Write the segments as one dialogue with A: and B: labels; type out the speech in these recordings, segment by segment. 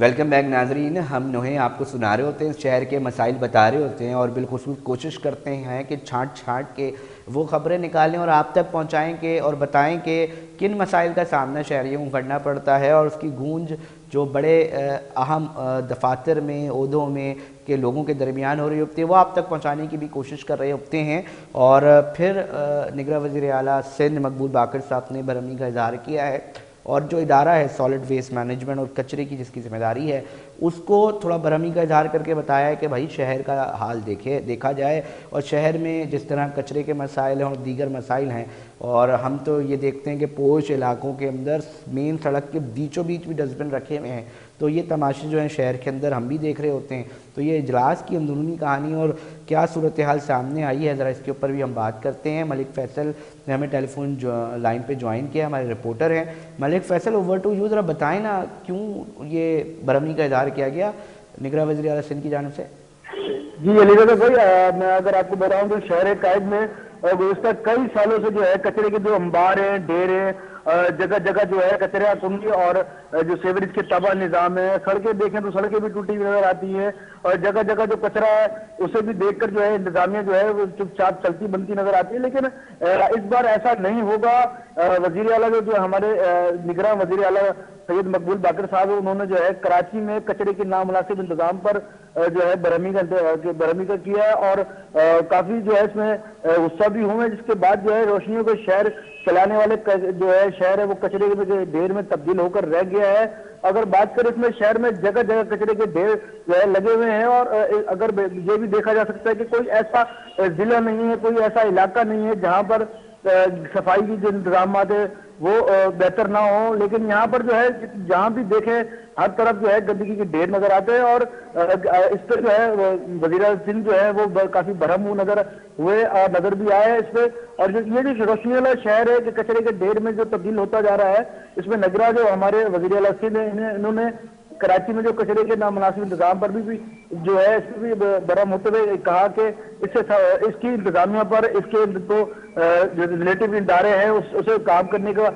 A: Welcome back नाजरीन। हम नोहे आपको सुना रहे होते हैं, शहर के मसाइल बता रहे होते हैं और बिलखुसूस कोशिश करते हैं कि छांट के वो ख़बरें निकालें और आप तक पहुंचाएं कि और बताएं कि किन मसाइल का सामना शहरियों को करना पड़ता है और उसकी गूंज जो बड़े अहम दफातर में ओहदों में के लोगों के दरमियान हो रही होती है वो आप तक पहुंचाने की भी कोशिश कर रहे होते हैं। और फिर निगरां वज़ीर आला सिंध मकबूल बाकर साहब ने बरहमी का इजहार किया है और जो इदारा है सॉलिड वेस्ट मैनेजमेंट और कचरे की जिसकी ज़िम्मेदारी है उसको थोड़ा बरहमी का इजहार करके बताया है कि भाई शहर का हाल देखा जाए और शहर में जिस तरह कचरे के मसाइल हैं और दीगर मसाइल हैं। और हम तो ये देखते हैं कि पोश इलाकों के अंदर मेन सड़क के बीचों बीच भी डस्टबिन रखे हुए हैं, तो ये तमाशे जो हैं शहर के अंदर हम भी देख रहे होते हैं। तो ये इजलास की अंदरूनी कहानी और क्या सूरत हाल सामने आई है, ज़रा इसके ऊपर भी हम बात करते हैं। मलिक फैसल ने हमें टेलीफोन लाइन पे ज्वाइन किया, हमारे रिपोर्टर हैं। Malik Faisal, over to you, ज़रा बताएं ना क्यों ये बरहमी का इजहार किया गया निगरां वज़ीर आला सिंध की जानिब से।
B: जी अलीगढ़ भाई, मैं अगर आपको बताऊं तो शहर कायद में गुज़श्ता कई सालों से जो है कचरे के जो अंबार हैं, ढेर हैं, जगह जगह जो है कचरा कुंडी और जो सेवरेज के तबाह निज़ाम है। सड़कें देखें तो सड़कें भी टूटी हुई नजर आती हैं और जगह जगह जो कचरा है उसे भी देखकर जो है इंतजामिया जो है वो चुपचाप चलती बनती नजर आती है। लेकिन इस बार ऐसा नहीं होगा। वज़ीर आला जो हमारे निगरां वज़ीर आला सैयद मकबूल बाकर साहब, उन्होंने जो है कराची में कचरे के नामुनासिब इंतजाम पर जो है बरहमी का किया है और काफी जो है इसमें गुस्सा भी हुए, जिसके बाद जो है रोशनियों को शहर चलाने वाले जो है शहर है वो कचरे के ढेर में तब्दील होकर रह गया है। अगर बात करें इसमें शहर में जगह जगह कचरे के ढेर जो है लगे हुए हैं और अगर ये भी देखा जा सकता है कि कोई ऐसा जिला नहीं है, कोई ऐसा इलाका नहीं है जहां पर सफाई की जो इंतजाम है वो बेहतर ना हो। लेकिन यहाँ पर जो है जहाँ भी देखें हर तरफ जो है गंदगी के ढेर नजर आते हैं और इस पर जो है वज़ीर सिंध जो है वो काफी भरम नजर हुए और नजर भी आए इस पे। और ये जो रोशनी वाला शहर है कि कचरे के ढेर में जो तब्दील होता जा रहा है, इसमें नगरा जो हमारे वज़ीर आला सिंध है इन्होंने कराची में जो कचरे के नामुनासिब इंतजाम पर भी जो है इस पर भी बरहम होते हुए कहा कि इसकी इंतजामिया पर इसके तो जो रिलेटिव इदारे हैं उसे काम करने का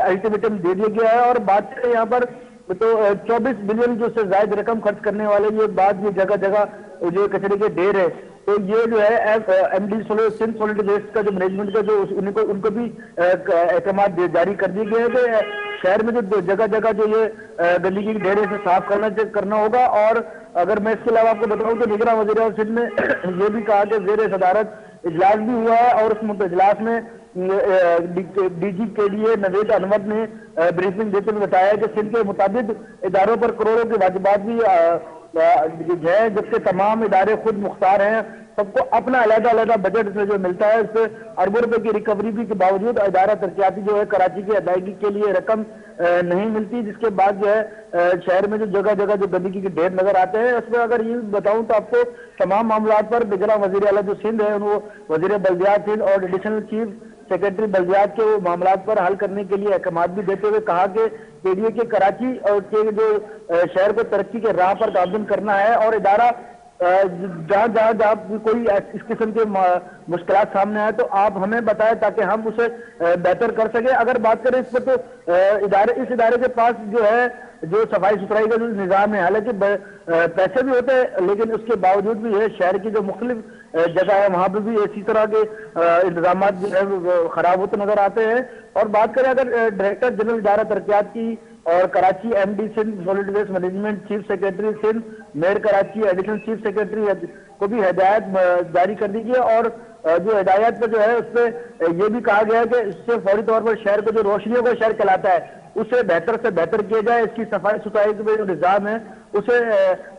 B: अल्टीमेटम दे दिया गया है। और बात करें यहाँ पर तो 24 बिलियन जो से ज्यादा रकम खर्च करने वाले ये बात, ये जगह जगह जो कचरे के ढेर है, तो ये जो है एमडी सिंध सॉलिड वेस्ट का जो मैनेजमेंट का जो उनको भी अहकाम जारी कर दिए गए हैं कि शहर में जो जगह जगह जो ये गंदगी के ढेर से साफ करना होगा। और अगर मैं इसके अलावा आपको बताऊं तो निगरां वज़ीर सिंध ने ये भी कहा कि ज़ेर सदारत इजलास भी हुआ है और उस इजलास में डीजी के लिए नवेद अनवर ने ब्रीफिंग देते हुए बताया कि सिंध के मुताबिक इदारों पर करोड़ों के वाजिबात भी है, जबकि तमाम इदारे खुद मुख्तार हैं, सबको अपना अलग-अलग बजट से जो मिलता है इससे अरबों रुपए की रिकवरी भी के बावजूद इदारा तरक्याती जो है कराची की अदायगी के लिए रकम नहीं मिलती, जिसके बाद जो है शहर में जो जगह जगह जो गंदगी के ढेर नजर आते हैं। इसमें अगर ये बताऊं तो आपको तमाम मामला पर निगरां वज़ीर आला जो सिंध है वो वज़ीर बल्दियात सिंध और एडिशनल चीफ सेक्रेटरी बल्दियात के मामला पर हल करने के लिए अहकाम भी देते हुए कहा कि केडीए के कराची और के जो शहर को तरक्की के राह पर गामजन करना है और इदारा जहाँ कोई इस किस्म के मुश्किलात सामने आए तो आप हमें बताएं ताकि हम उसे बेहतर कर सके। अगर बात करें इस पर तो इस इदारे के पास जो है जो सफाई सुथराई का जो निज़ाम है, हालांकि पैसे भी होते हैं लेकिन उसके बावजूद भी है शहर की जो मुख्तलिफ जगह है वहां पर भी इसी तरह के इंतजाम जो है खराब होते नजर आते हैं। और बात करें अगर डायरेक्टर जनरल इदारा तरक्यात की और Karachi MD Sindh solid waste management chief secretary Sindh mayor Karachi additional chief secretary को भी हिदायत जारी कर दी गई और जो हिदायत पे जो है उसमें ये भी कहा गया है कि इससे फौरी तौर पर शहर को जो रोशनियों का शहर कहलाता है उसे बेहतर से बेहतर किया जाए, इसकी सफाई सुथराई का जो निज़ाम है उसे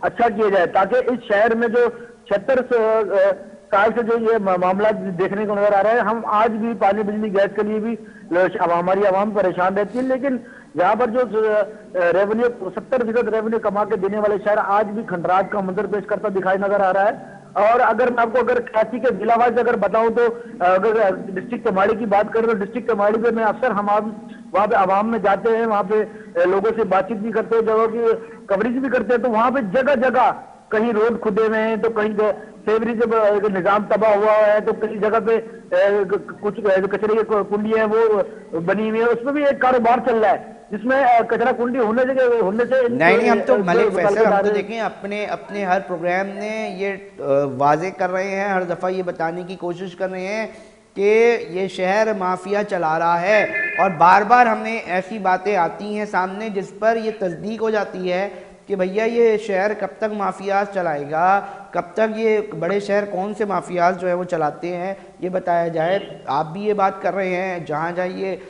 B: अच्छा किया जाए ताकि इस शहर में जो 76 साल से जो ये मामला देखने को नजर आ रहा है, हम आज भी पानी बिजली गैस के लिए भी हमारी आवाम परेशान रहती है, लेकिन यहाँ पर जो रेवेन्यू 70% रेवेन्यू कमा के देने वाले शहर आज भी खंडरात का मंजर पेश करता दिखाई नजर आ रहा है। और अगर मैं आपको अगर कराची के जिला वाइज अगर बताऊं तो अगर डिस्ट्रिक्ट कमाड़ी की बात करें तो डिस्ट्रिक्ट कमाड़ी पे मैं अक्सर हम वहाँ पे आवाम में जाते हैं, वहाँ पे लोगों से बातचीत भी करते हैं, जगहों की कवरेज भी करते हैं, तो वहाँ पे जगह जगह कहीं रोड खुदे हुए हैं तो कहीं सेवरी जब निजाम तबाह हुआ है तो कई जगह पे कुछ जो कचरे की कुंडी है वो बनी हुई है, उसमें भी एक कारोबार चल रहा है जिसमें कचरा कुंडी होने से
A: नहीं हम तो मलिक फैसल हम तो देखें अपने अपने हर प्रोग्राम में ये वाजे कर रहे हैं, हर दफ़ा ये बताने की कोशिश कर रहे हैं कि ये शहर माफिया चला रहा है, और बार बार हमें ऐसी बातें आती हैं सामने जिस पर ये तस्दीक हो जाती है कि भैया ये शहर कब तक माफियाज चलाएगा, कब तक ये बड़े शहर कौन से माफियाज जो है वो चलाते हैं, ये बताया जाए। आप भी ये बात कर रहे हैं, जहाँ जहाँ ये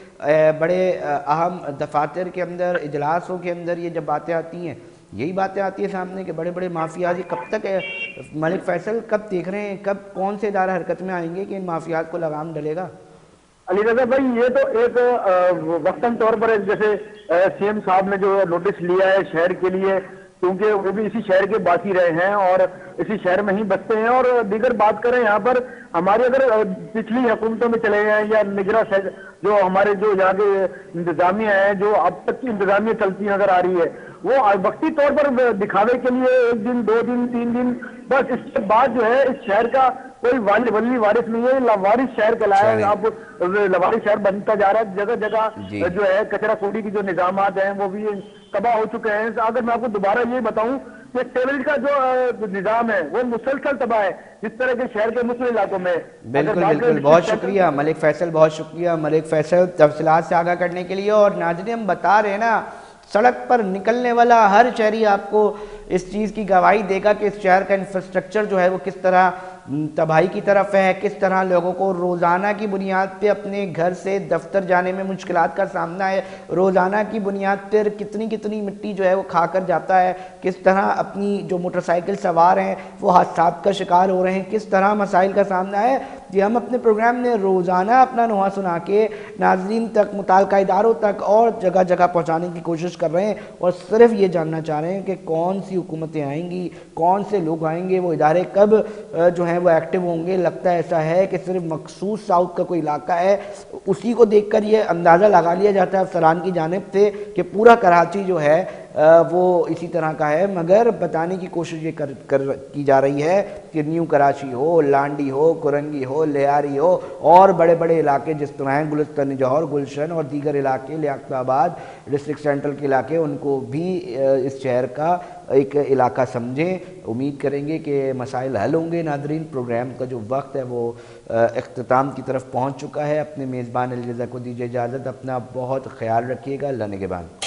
A: बड़े अहम दफातर के अंदर, इजलासों के अंदर ये जब बातें आती हैं, यही बातें आती है सामने कि बड़े बड़े माफियाज ये कब तक है। मलिक फैसल कब देख रहे हैं, कब कौन से इदारा हरकत में आएंगे कि इन माफियाज को लगाम डलेगा?
B: अली रज़ा भाई, ये तो एक वक्तन तौर पर जैसे सीएम साहब ने जो नोटिस लिया है शहर के लिए, क्योंकि वो भी इसी शहर के बासी रहे हैं और इसी शहर में ही बसते हैं। और दीगर बात करें यहाँ पर हमारी, अगर पिछली हुकूमतों में चले जाएं या निगरां जो हमारे जो यहाँ के इंतजामिया है, जो अब तक की इंतजामिया चलती नजर आ रही है, वो वक्ती तौर पर दिखावे के लिए 1 दिन 2 दिन 3 दिन बस, इसके बाद जो है इस शहर का कोई वली वारिस नहीं है, लावारिस शहर कहलाया है। अब लावारिस शहर बनता जा रहा है, जगह जगह जो है कचरा कूड़ी की जो निजामात हैं वो भी तबाह हो चुके हैं। अगर मैं आपको दोबारा ये बताऊं कि सेवरेज का जो निजाम है वो मुसलसल तबाह है, जिस तरह के शहर के मुस्लिम इलाकों में।
A: बिल्कुल बिल्कुल, बहुत शुक्रिया मलिक फैसल, बहुत शुक्रिया मलिक फैसल तफसीलात से आगाह करने के लिए। और नाज़रीन हम बता रहे हैं ना, सड़क पर निकलने वाला हर शहरी आपको इस चीज़ की गवाही देगा कि इस शहर का इंफ्रास्ट्रक्चर जो है वो किस तरह तबाही की तरफ है, किस तरह लोगों को रोज़ाना की बुनियाद पे अपने घर से दफ्तर जाने में मुश्किलात का सामना है, रोज़ाना की बुनियाद पर कितनी कितनी मिट्टी जो है वो खा कर जाता है, किस तरह अपनी जो मोटरसाइकिल सवार हैं वो हादसात का शिकार हो रहे हैं, किस तरह मसाइल का सामना है। ये हम अपने प्रोग्राम में रोज़ाना अपना नुहा सुना के नाज़रीन तक, मुताल्लिका इदारों तक और जगह जगह पहुँचाने की कोशिश कर रहे हैं, और सिर्फ ये जानना चाह रहे हैं कि कौन सी हुकूमतें आएंगी, कौन से लोग आएंगे, वो इदारे कब जो है वो एक्टिव होंगे। लगता है ऐसा है कि सिर्फ मखसूस साउथ का कोई इलाका है, उसी को देखकर ये अंदाज़ा लगा लिया जाता है अफसरान की जानिब से कि पूरा कराची जो है वो इसी तरह का है। मगर बताने की कोशिश ये की जा रही है कि न्यू कराची हो, लांडी हो, कुरंगी हो, लियारी हो और बड़े बड़े इलाके जिस तरह हैं, गुलिस्तान जौहर, गुलशन और दीगर इलाके, लियाकताबाद डिस्ट्रिक्ट सेंट्रल के इलाके, उनको भी इस शहर का एक इलाका समझें। उम्मीद करेंगे कि मसाइल हल होंगे। नादरीन, प्रोग्राम का जो वक्त है वो इख्तिताम की तरफ पहुँच चुका है। अपने मेज़बान अली रज़ा को दीजिए इजाज़त, अपना बहुत ख्याल रखिएगा। अल्लाह ने के बाद।